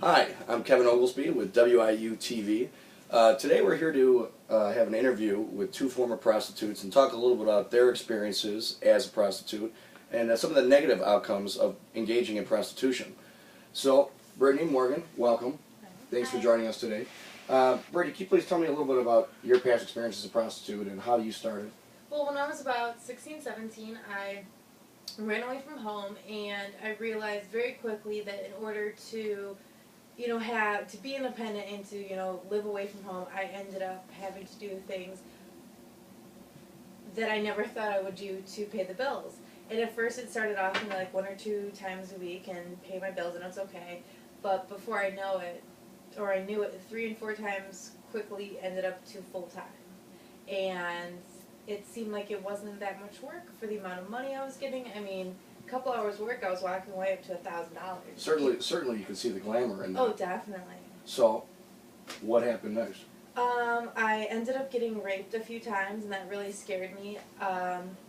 Hi, I'm Kevin Oglesby with WIU TV. Today we're here to have an interview with two former prostitutes and talk a little bit about their experiences as a prostitute and some of the negative outcomes of engaging in prostitution. So, Brittany, Morgan, welcome. Thanks for joining us today. Brittany, can you please tell me a little bit about your past experience as a prostitute and how you started? Well, when I was about 16, 17, I ran away from home, and I realized very quickly that in order to, to be independent and to, live away from home, I ended up having to do things that I never thought I would do to pay the bills. And at first it started off like 1 or 2 times a week and pay my bills, and it's okay. But before I know it, or I knew it, 3 and 4 times quickly ended up to full time. And it seemed like it wasn't that much work for the amount of money I was getting. I mean, a couple hours work, I was walking away up to $1,000. Certainly you can see the glamour in that. Oh, definitely. So, what happened next? I ended up getting raped a few times, and that really scared me.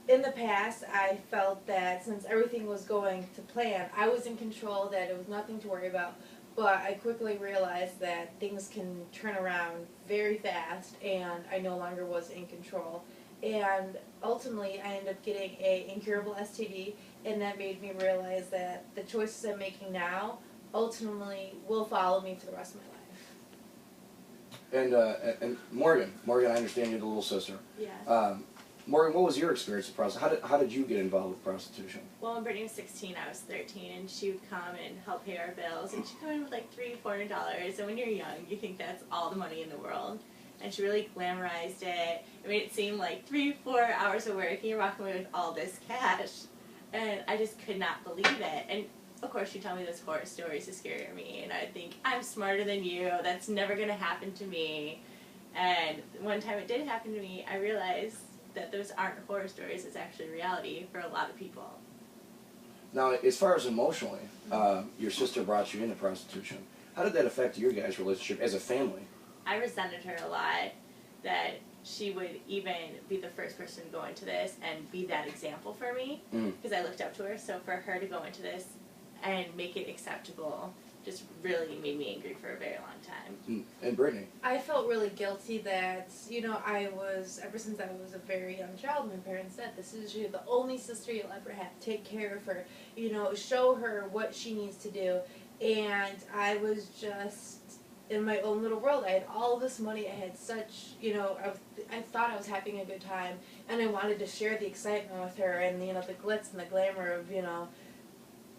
In the past, I felt that since everything was going to plan, I was in control, that it was nothing to worry about. But I quickly realized that things can turn around very fast, and I no longer was in control. And ultimately, I ended up getting an incurable STD, and that made me realize that the choices I'm making now ultimately will follow me for the rest of my life. And Morgan, I understand you're the little sister. Yes. Morgan, what was your experience with prostitution? How did you get involved with prostitution? Well, when Brittany was 16, I was 13, and she would come and help pay our bills, and she'd come in with like $300-$400, and when you're young, you think that's all the money in the world. And she really glamorized it. It made it seem like 3-4 hours of work, and you're walking away with all this cash. And I just could not believe it. And of course, she'd tell me those horror stories to scare me, and I'd think, I'm smarter than you, that's never going to happen to me. And one time it did happen to me, I realized that those aren't horror stories, it's actually reality for a lot of people. Now, as far as emotionally, your sister brought you into prostitution. How did that affect your guys' relationship as a family? I resented her a lot, that she would even be the first person to go into this and be that example for me, because I looked up to her. So for her to go into this and make it acceptable just really made me angry for a very long time. And Brittany? I felt really guilty that, ever since I was a very young child, my parents said, this is the only sister you'll ever have. Take care of her, show her what she needs to do. And I was just in my own little world. I had all this money. I had such, I thought I was having a good time. And I wanted to share the excitement with her and, the glitz and the glamour of,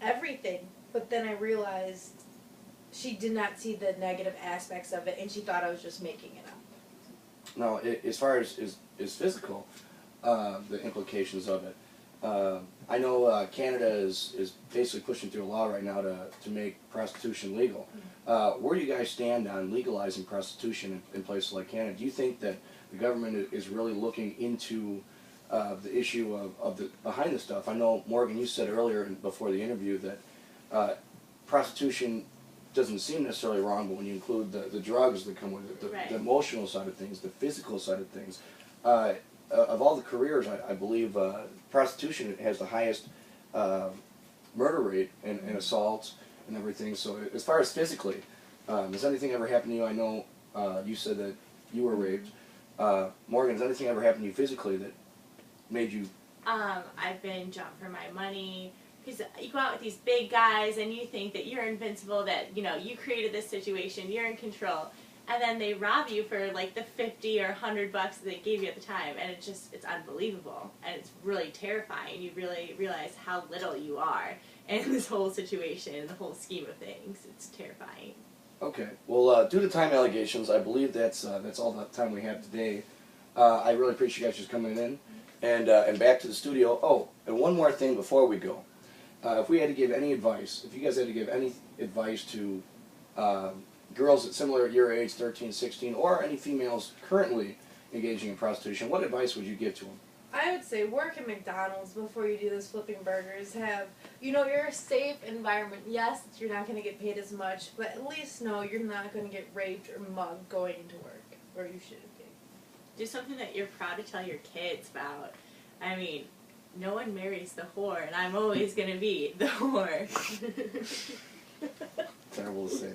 everything. But then I realized she did not see the negative aspects of it, and she thought I was just making it up. Now, as far as physical, the implications of it, I know Canada is basically pushing through a law right now to make prostitution legal. Where do you guys stand on legalizing prostitution in places like Canada? Do you think that the government is really looking into the issue of the behind the stuff? I know, Morgan, you said earlier before the interview that prostitution doesn't seem necessarily wrong, but when you include the drugs that come with it, the emotional side of things, the physical side of things, of all the careers, I believe prostitution has the highest murder rate and assaults and everything. So as far as physically, has anything ever happened to you? I know you said that you were raped. Morgan, has anything ever happened to you physically that made you... I've been jumped for my money. Because you go out with these big guys and you think that you're invincible, that, you created this situation, you're in control. And then they rob you for like the 50 or 100 bucks that they gave you at the time. And it's unbelievable. And it's really terrifying. You really realize how little you are in this whole situation, in the whole scheme of things. It's terrifying. Okay. Well, due to time allegations, I believe that's all the time we have today. I really appreciate you guys just coming in. And back to the studio. Oh, and one more thing before we go. If we had to give any advice, if you guys had to give any advice to girls at similar your age, 13, 16, or any females currently engaging in prostitution, what advice would you give to them? I would say work at McDonald's before you do this flipping burgers. Have, you're a safe environment. Yes, you're not going to get paid as much, but at least know you're not going to get raped or mugged going into work, or you shouldn't be. Do something that you're proud to tell your kids about. I mean, no one marries the whore, and I'm always going to be the whore. Terrible to say.